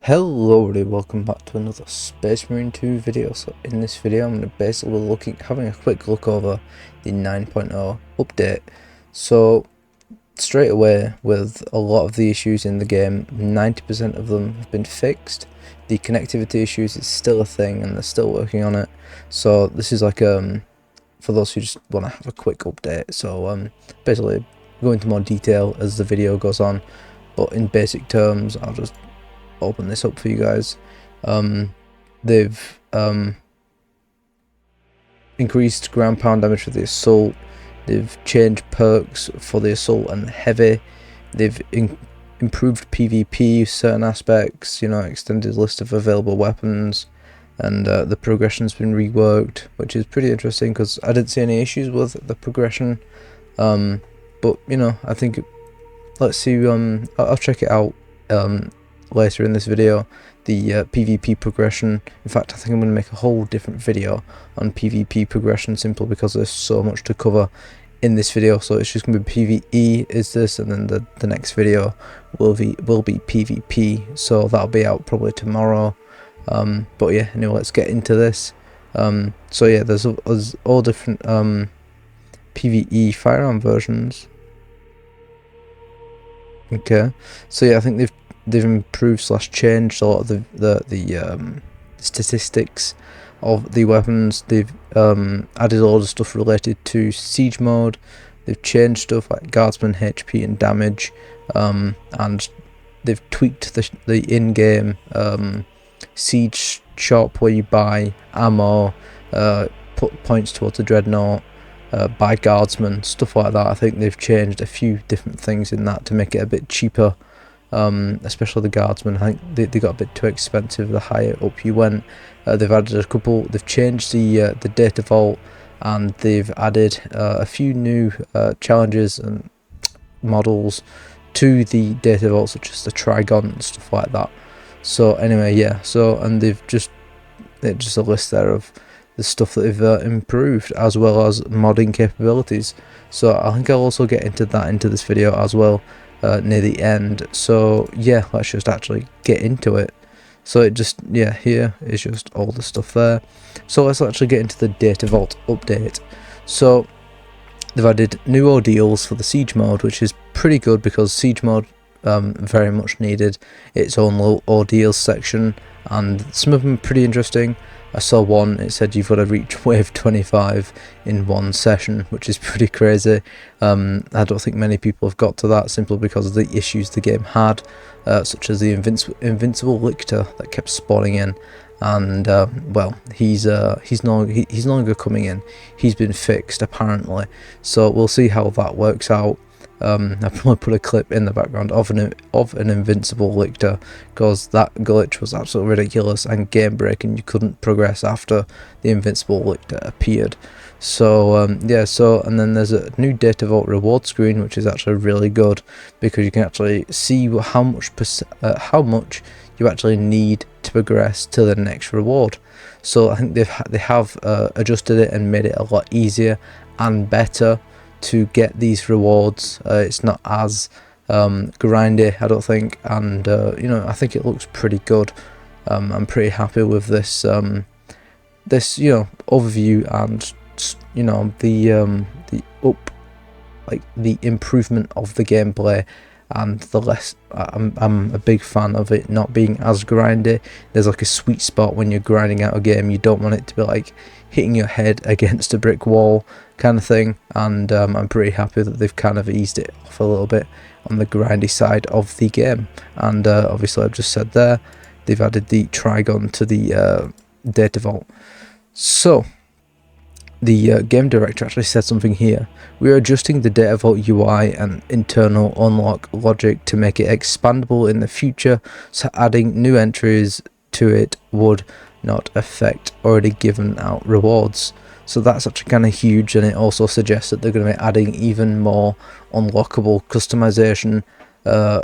Hello everybody, welcome back to another Space Marine 2 video. So in this video I'm going to basically having a quick look over the 9.0 update. So straight away, with a lot of the issues in the game, 90% of them have been fixed. The connectivity issues is still a thing and they're still working on it. So this is like for those who just want to have a quick update. So basically go into more detail as the video goes on, but in basic terms I'll just open this up for you guys. They've increased ground pound damage for the assault. They've changed perks for the assault and the heavy. They've improved PvP certain aspects, you know, extended list of available weapons, and the progression's been reworked, which is pretty interesting because I didn't see any issues with the progression. But you know, I think let's see. I'll check it out later in this video, the PvP progression. In fact, I think I'm going to make a whole different video on PvP progression simply because there's so much to cover in this video. So it's just going to be PvE is this, and then the next video will be PvP, so that'll be out probably tomorrow. But yeah, anyway, let's get into this. So yeah, there's all different PvE firearm versions. Okay, so yeah, I think they've improved / changed a lot of the statistics of the weapons. They've added all the stuff related to siege mode. They've changed stuff like guardsman HP and damage, and they've tweaked the in-game siege shop where you buy ammo, put points towards the dreadnought, buy guardsmen, stuff like that. I think they've changed a few different things in that to make it a bit cheaper. Especially the guardsmen. I think they got a bit too expensive the higher up you went. They've added a couple. They've changed the data vault, and they've added a few new challenges and models to the data vault, such as the Trigon and stuff like that. So anyway, yeah. So and they've just a list there of the stuff that they've improved, as well as modding capabilities. So I think I'll also get into that into this video as well. Near the end. So yeah, let's just actually get into it. So it just, yeah, here is just all the stuff there. So let's actually get into the data vault update. So they've added new ordeals for the siege mode, which is pretty good because siege mode very much needed its own little ordeals section, and some of them are pretty interesting. I saw one, it said you've got to reach wave 25 in one session, which is pretty crazy. I don't think many people have got to that simply because of the issues the game had, such as the invincible lictor that kept spawning in, and well, he's no longer coming in. He's been fixed apparently, so we'll see how that works out. I probably put a clip in the background of an invincible lictor, because that glitch was absolutely ridiculous and game breaking. You couldn't progress after the invincible lictor appeared. So yeah, so and then there's a new data vault reward screen, which is actually really good because you can actually see how much you actually need to progress to the next reward. So I think they have adjusted it and made it a lot easier and better to get these rewards. It's not as grindy, I don't think, and you know, I think it looks pretty good. I'm pretty happy with this this, you know, overview, and you know, the improvement of the gameplay, and the less I'm a big fan of it not being as grindy. There's like a sweet spot when you're grinding out a game. You don't want it to be like hitting your head against a brick wall kind of thing, and I'm pretty happy that they've kind of eased it off a little bit on the grindy side of the game. And obviously I've just said there, they've added the Trigon to the data vault. So the game director actually said something here. We are adjusting the data vault UI and internal unlock logic to make it expandable in the future, so adding new entries to it would not affect already given out rewards. So that's actually kind of huge, and it also suggests that they're going to be adding even more unlockable customization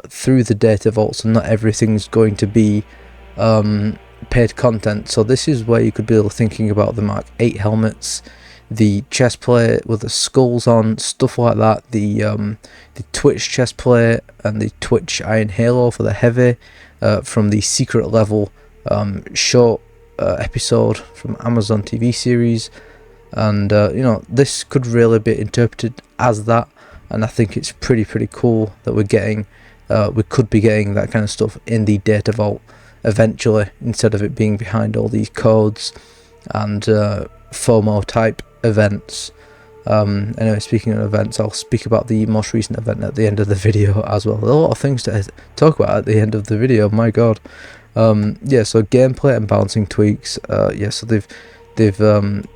through the data vault, so not everything's going to be paid content. So this is where you could be thinking about the Mark 8 helmets, the chest plate with the skulls on, stuff like that, the Twitch chest plate and the Twitch Iron Halo for the heavy, from the secret level short episode from Amazon TV series, and you know, this could really be interpreted as that, and I think it's pretty cool that we could be getting that kind of stuff in the data vault eventually, instead of it being behind all these codes and FOMO type events. Anyway, speaking of events, I'll speak about the most recent event at the end of the video as well. There are a lot of things to talk about at the end of the video, my god. Yeah, so gameplay and balancing tweaks. Yeah, so they've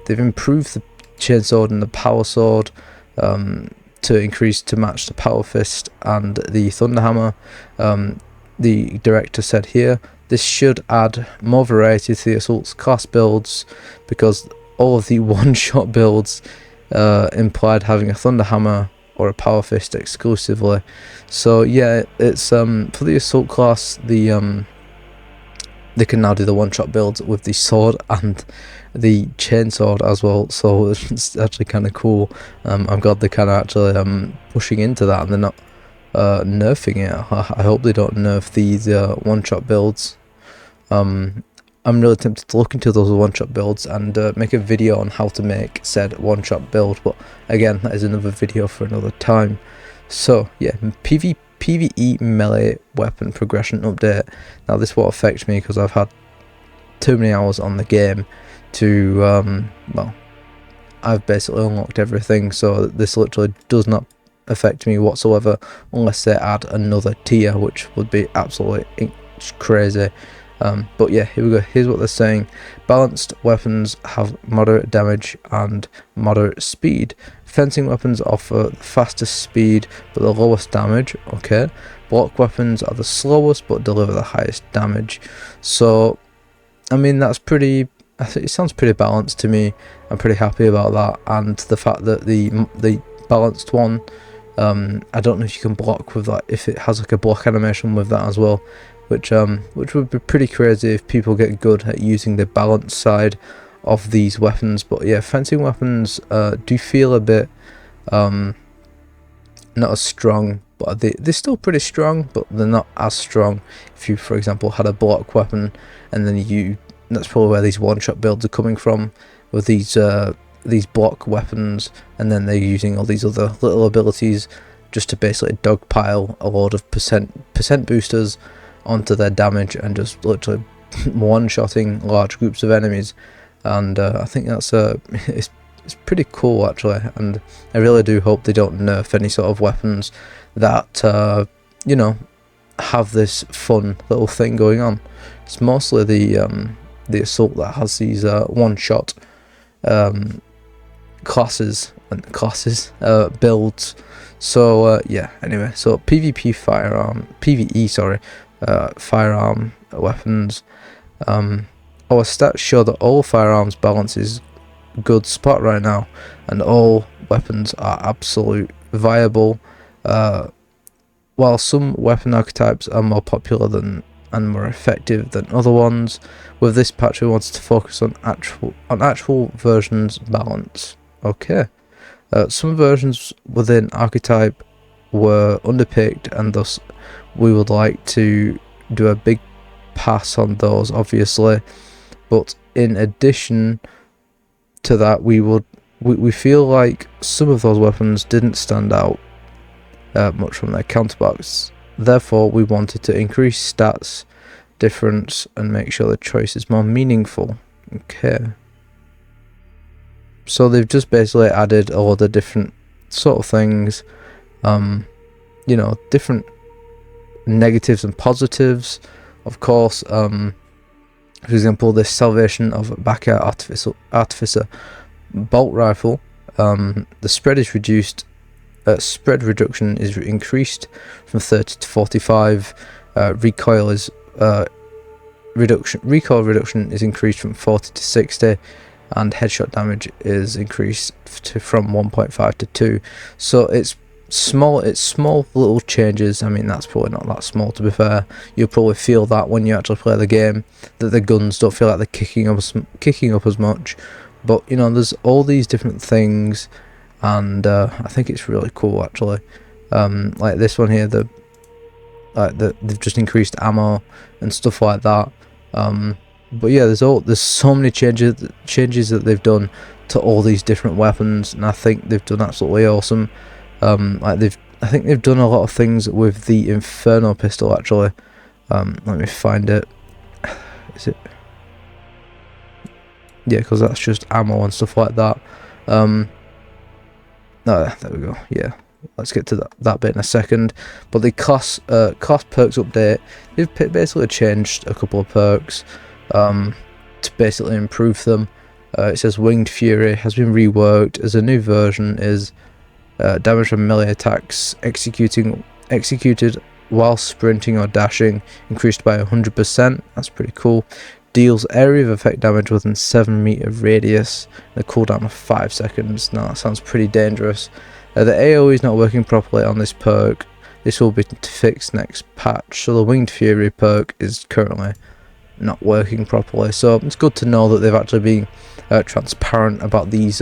improved the chainsword and the power sword to match the power fist and the thunderhammer. The director said here, this should add more variety to the assault class builds, because all of the one-shot builds implied having a thunderhammer or a power fist exclusively. So yeah, it's for the assault class, they can now do the one-shot builds with the sword and the chainsword as well, so it's actually kind of cool. I'm glad they're kind of actually pushing into that, and they're not nerfing it. I hope they don't nerf these one-shot builds. I'm really tempted to look into those one-shot builds and make a video on how to make said one-shot build, but again, that is another video for another time. So yeah, PvE melee weapon progression update. Now this won't affect me because I've had too many hours on the game to well, I've basically unlocked everything, so this literally does not affect me whatsoever, unless they add another tier, which would be absolutely crazy. But yeah, here we go. Here's what they're saying. Balanced weapons have moderate damage and moderate speed. Fencing weapons offer the fastest speed but the lowest damage. Okay. Block weapons are the slowest but deliver the highest damage. So, I mean, that's pretty. I think it sounds pretty balanced to me. I'm pretty happy about that, and the fact that the balanced one, I don't know if you can block with that, if it has like a block animation with that as well, which would be pretty crazy if people get good at using the balanced side of these weapons. But yeah, fencing weapons do feel a bit not as strong, but they're still pretty strong, but they're not as strong. If you, for example, had a block weapon, and then that's probably where these one-shot builds are coming from, with these block weapons, and then they're using all these other little abilities just to basically dogpile a load of percent boosters onto their damage and just literally one-shotting large groups of enemies. And I think that's it's pretty cool actually, and I really do hope they don't nerf any sort of weapons that you know, have this fun little thing going on. It's mostly the assault that has these one-shot classes builds. So yeah, anyway, so PvE firearm weapons. Our stats show that all firearms balance is good spot right now, and all weapons are absolute viable. While some weapon archetypes are more popular and more effective than other ones, with this patch we wanted to focus on actual versions balance. Okay. Some versions within archetype were underpicked, and thus we would like to do a big pass on those, obviously. But in addition to that, we feel like some of those weapons didn't stand out much from their counterparts. Therefore, we wanted to increase stats difference and make sure the choice is more meaningful. Okay. So they've just basically added a lot of different sort of things, you know, different negatives and positives, of course. For example, this Salvation of Bacca Artificer bolt rifle, the spread is reduced. Spread reduction is increased from 30 to 45. Recoil reduction is increased from 40 to 60, and headshot damage is increased from 1.5 to 2. So it's small little changes. I mean, that's probably not that small, to be fair. You'll probably feel that when you actually play the game, that the guns don't feel like they're kicking up as much. But you know, there's all these different things, and I think it's really cool actually. Like this one here, the like they've just increased ammo and stuff like that. But yeah, there's so many changes that they've done to all these different weapons, and I think they've done absolutely awesome. I think they've done a lot of things with the Inferno pistol actually. Let me find it. Is it? Yeah, because that's just ammo and stuff like that. No, there we go. Yeah, let's get to that bit in a second. But the class perks update, they've basically changed a couple of perks to basically improve them. It says Winged Fury has been reworked as a new version is damage from melee attacks executed while sprinting or dashing increased by 100%. That's pretty cool. Deals area of effect damage within 7 meter radius, a cooldown of 5 seconds. Now that sounds pretty dangerous. The AoE is not working properly on this perk. This will be fixed next patch. So the Winged Fury perk is currently not working properly. So it's good to know that they've actually been transparent about these,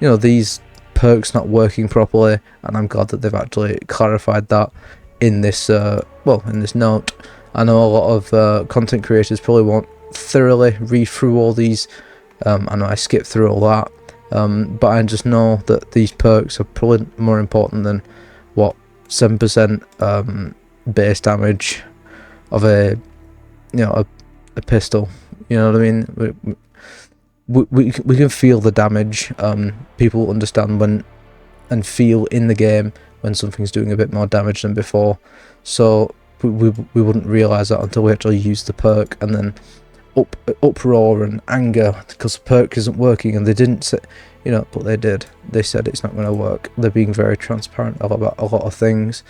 these perks not working properly, and I'm glad that they've actually clarified that in this, in this note. I know a lot of content creators probably won't thoroughly read through all these. I know I skipped through all that, but I just know that these perks are probably more important than what 7% base damage of a pistol. You know what I mean? We can feel the damage. People understand when and feel in the game when something's doing a bit more damage than before. So we wouldn't realise that until we actually use the perk, and then uproar and anger because the perk isn't working, and they didn't say, but they did. They said it's not going to work. They're being very transparent about a lot of things,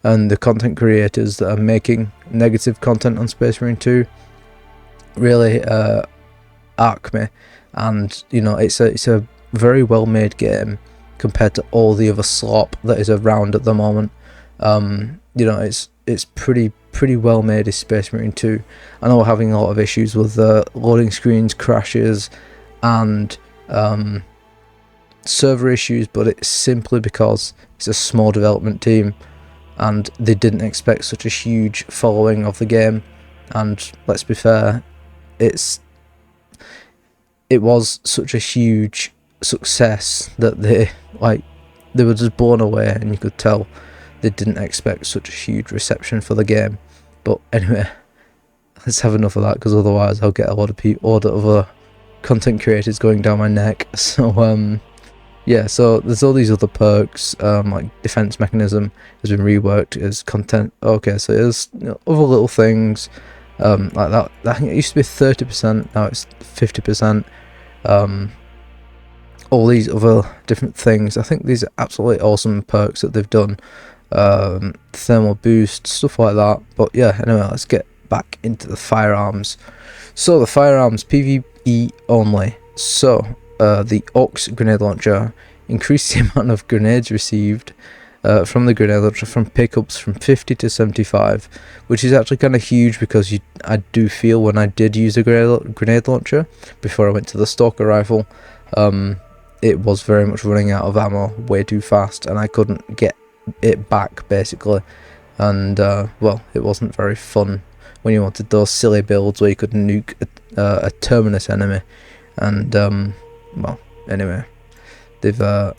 and the content creators that are making negative content on Space Marine 2 really arc me. And it's a very well made game compared to all the other slop that is around at the moment. It's pretty well made, is Space Marine 2. I know we're having a lot of issues with loading screens, crashes, and server issues, but it's simply because it's a small development team and they didn't expect such a huge following of the game. And let's be fair, it was such a huge success that they were just blown away, and you could tell they didn't expect such a huge reception for the game. But anyway, let's have enough of that, because otherwise I'll get a lot of other content creators going down my neck. So yeah, so there's all these other perks, like defense mechanism has been reworked as content. Okay, so there's other little things like that. I think it used to be 30%, now it's 50%. All these other different things. I think these are absolutely awesome perks that they've done. Thermal boost, stuff like that. But yeah, anyway, let's get back into the firearms. So the firearms, PvE only. So the Aux grenade launcher increased the amount of grenades received from the grenade launcher from pickups from 50 to 75, which is actually kind of huge, because I do feel when I did use a grenade launcher before I went to the stalker rifle, it was very much running out of ammo way too fast, and I couldn't get it back basically. And well, it wasn't very fun when you wanted those silly builds where you could nuke a terminus enemy. And well, anyway, they've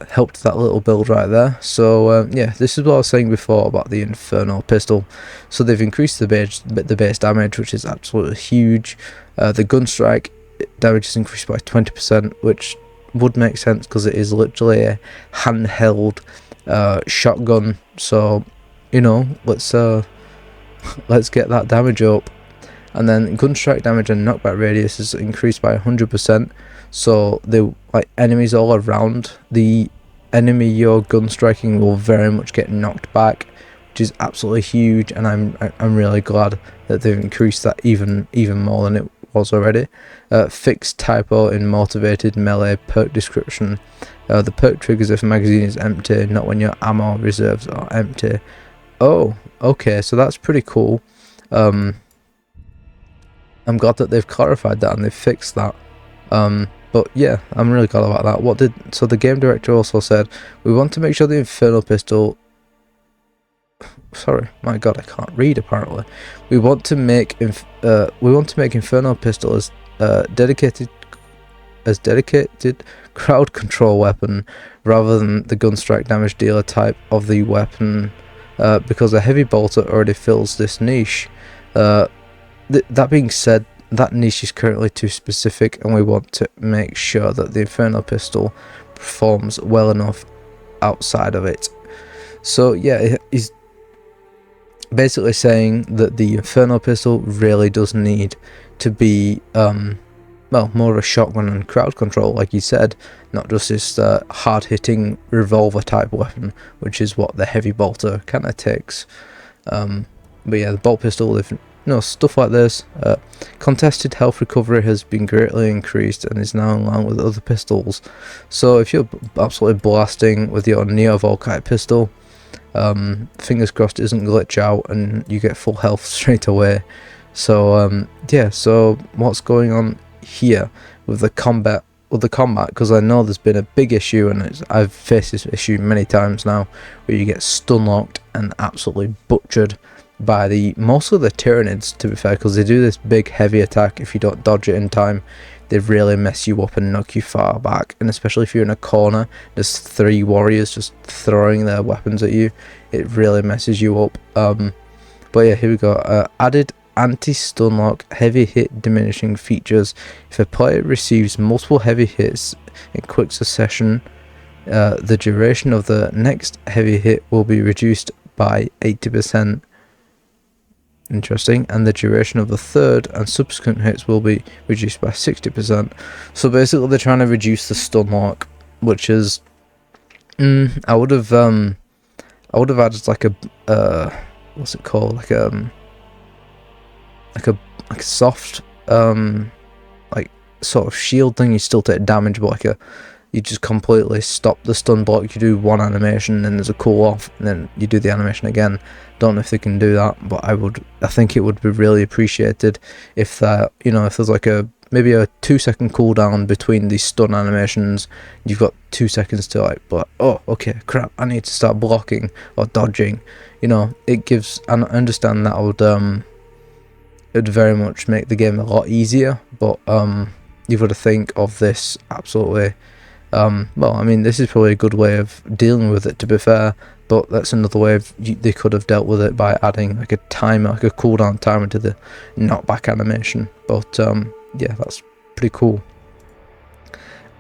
helped that little build right there. So yeah, this is what I was saying before about the Inferno pistol. So they've increased the base damage, which is absolutely huge. The gun strike damage is increased by 20%, which would make sense because it is literally a handheld shotgun. So let's get that damage up. And then gun strike damage and knockback radius is increased by 100%. So the enemies all around the enemy you're gun striking will very much get knocked back, which is absolutely huge. And I'm really glad that they've increased that even more than it was already. Fixed typo in motivated melee perk description. The perk triggers if a magazine is empty, not when your ammo reserves are empty. Oh, okay, so that's pretty cool. I'm glad that they've clarified that and they've fixed that. But yeah, I'm really glad about that. So the game director also said, we want to make sure the Infernal pistol sorry, my god, I can't read apparently. We want to make Inferno Pistol dedicated crowd control weapon rather than the gun strike damage dealer type of the weapon, because a heavy bolter already fills this niche. That being said, that niche is currently too specific, and we want to make sure that the Inferno Pistol performs well enough outside of it. So yeah, he's basically saying that the Inferno Pistol really does need to be well, more of a shotgun and crowd control, like he said, not just this hard-hitting revolver type weapon, which is what the heavy bolter kind of takes. But yeah, the bolt pistol, stuff like this. Contested health recovery has been greatly increased and is now in line with other pistols. So if you're absolutely blasting with your Neo Volkite pistol, fingers crossed it doesn't glitch out and you get full health straight away. So yeah, so what's going on here with the combat, because I know there's been a big issue, and I've faced this issue many times now, where you get stun locked and absolutely butchered by mostly the Tyranids, to be fair, because they do this big heavy attack. If you don't dodge it in time, they really mess you up and knock you far back, and especially if you're in a corner, there's 3 warriors just throwing their weapons at you, it really messes you up. But yeah, here we go. Added anti-stun lock heavy hit diminishing features. If a player receives multiple heavy hits in quick succession, the duration of the next heavy hit will be reduced by 80%. Interesting. And the duration of the third and subsequent hits will be reduced by 60%. So basically they're trying to reduce the stun lock, which is I would have added like a what's it called, like a soft like sort of shield thing. You still take damage, but you just completely stop the stun block. You do one animation, then there's a cool off, and then you do the animation again. Don't know if they can do that, but I think it would be really appreciated if that, if there's like maybe a 2-second cooldown between these stun animations. You've got 2 seconds to but oh, okay, crap, I need to start blocking or dodging. It gives, and I understand that it'd very much make the game a lot easier, but you've got to think of this absolutely. Well, I mean, this is probably a good way of dealing with it, to be fair, but that's another way they could have dealt with it by adding like a timer, like a cooldown timer to the knockback animation. But yeah, that's pretty cool.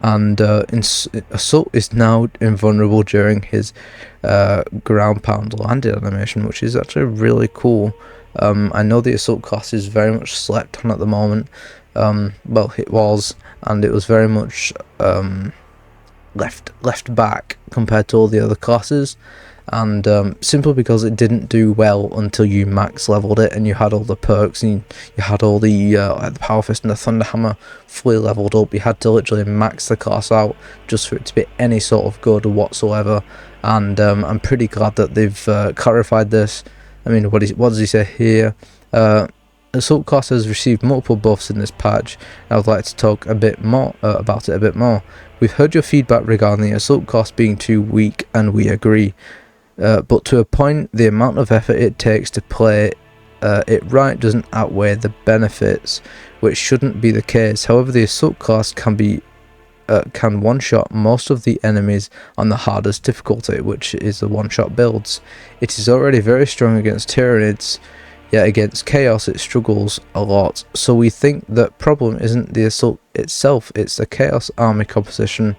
And Assault is now invulnerable during his ground pound landed animation, which is actually really cool. I know the Assault class is very much slept on at the moment. Well, it was, and it was very much left back compared to all the other classes, and simply because it didn't do well until you max leveled it and you had all the perks and you had all the like the Power Fist and the Thunder Hammer fully leveled up. You had to literally max the class out just for it to be any sort of good whatsoever, and I'm pretty glad that they've clarified this. I mean, what does he say here? Assault class has received multiple buffs in this patch. I would like to talk a bit more about it a bit more. We've heard your feedback regarding the Assault class being too weak, and we agree. But to a point, the amount of effort it takes to play it right doesn't outweigh the benefits, which shouldn't be the case. However, the Assault class can one-shot most of the enemies on the hardest difficulty, which is the one-shot builds. It is already very strong against Tyranids, yet against Chaos it struggles a lot. So we think that problem isn't the Assault itself, it's the Chaos army composition,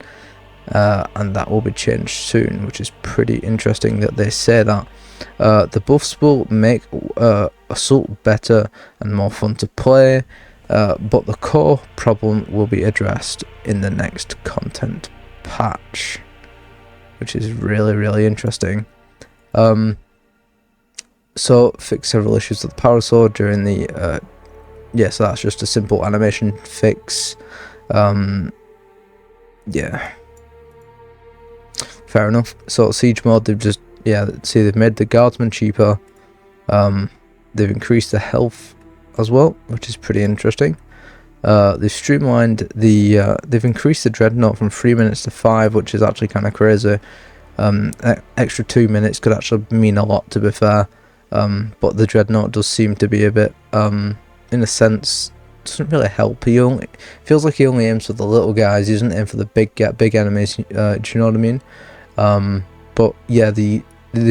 and that will be changed soon, which is pretty interesting that they say that. The buffs will make Assault better and more fun to play, but the core problem will be addressed in the next content patch, which is really interesting. So fix several issues with the power sword during the so that's just a simple animation fix. Yeah, fair enough. So siege mode, they've made the guardsmen cheaper. They've increased the health as well, which is pretty interesting. They've streamlined they've increased the dreadnought from 3 minutes to 5, which is actually kind of crazy. Extra 2 minutes could actually mean a lot, to be fair. but the Dreadnought does seem to be a bit, in a sense, doesn't really help. He only feels like he only aims for the little guys. He doesn't aim for the big enemies. Do you know what I mean? But yeah, they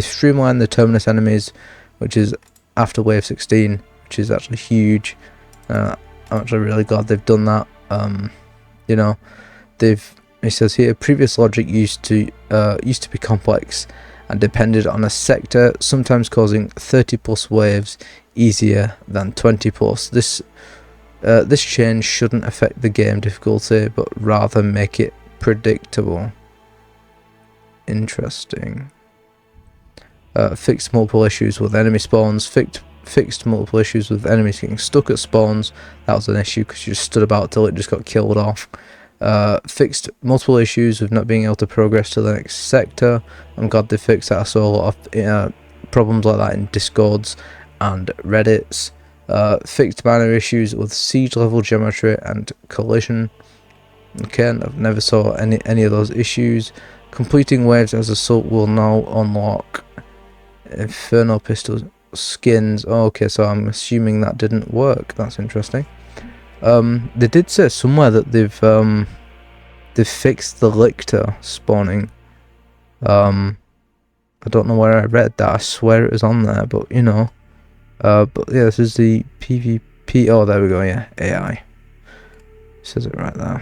streamlined the Terminus enemies, which is after Wave 16, which is actually huge. I'm actually really glad they've done that. You know, it says here, previous logic used to be complex and depended on a sector, sometimes causing 30+ waves easier than 20+. This change shouldn't affect the game difficulty, but rather make it predictable. Interesting. Fixed multiple issues with enemy spawns. Fixed multiple issues with enemies getting stuck at spawns. That was an issue because you just stood about till it just got killed off. Fixed multiple issues with not being able to progress to the next sector. I'm glad they fixed that. I saw a lot of problems like that in Discords and Reddits. Fixed minor issues with siege level geometry and collision. Okay, I've never saw any of those issues. Completing waves as assault will now unlock Inferno pistol skins. Oh, okay, so I'm assuming that didn't work. That's interesting. They did say somewhere that they've fixed the Lictor spawning. I don't know where I read that. I swear it was on there, but you know. But yeah, this is the PvP. Oh, there we go. Yeah, AI says it right there.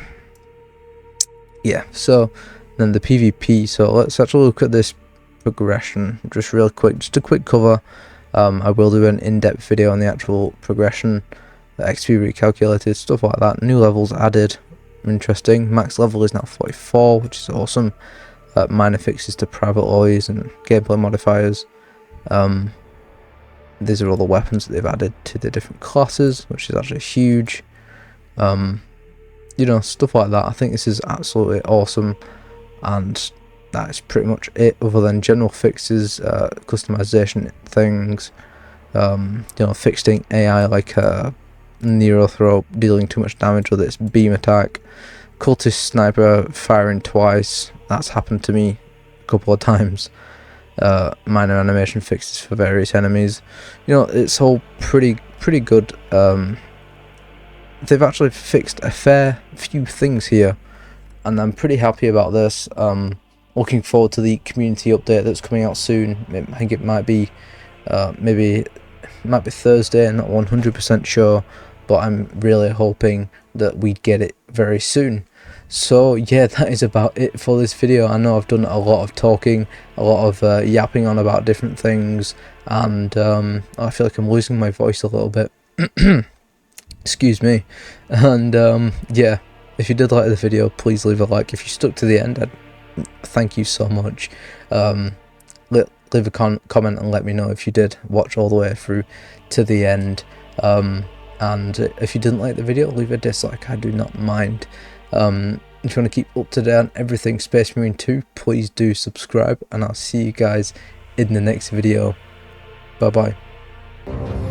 Yeah. So then the PvP. So let's actually look at this progression just real quick. Just a quick cover. I will do an in-depth video on the actual progression, the XP recalculated, stuff like that. New levels added. Interesting. Max level is now 44, which is awesome. Minor fixes to private alloys and gameplay modifiers. These are all the weapons that they've added to the different classes, which is actually huge. You know, stuff like that. I think this is absolutely awesome, and that is pretty much it, other than general fixes, customization things, you know, fixing AI like Nero Throw dealing too much damage with its beam attack, cultist sniper firing twice. That's happened to me a couple of times. Minor animation fixes for various enemies. You know, it's all pretty good. They've actually fixed a fair few things here, and I'm pretty happy about this. Looking forward to the community update that's coming out soon. I think it might be maybe Thursday. I'm not 100% sure, but I'm really hoping that we get it very soon. So yeah, that is about it for this video. I know I've done a lot of talking, a lot of yapping on about different things, and I feel like I'm losing my voice a little bit. Excuse me. And yeah, if you did like the video, please leave a like. If you stuck to the end, thank you so much. Leave a comment and let me know if you did watch all the way through to the end. And if you didn't like the video, leave a dislike. I do not mind. If you want to keep up to date on everything Space Marine 2, please do subscribe, and I'll see you guys in the next video. Bye bye.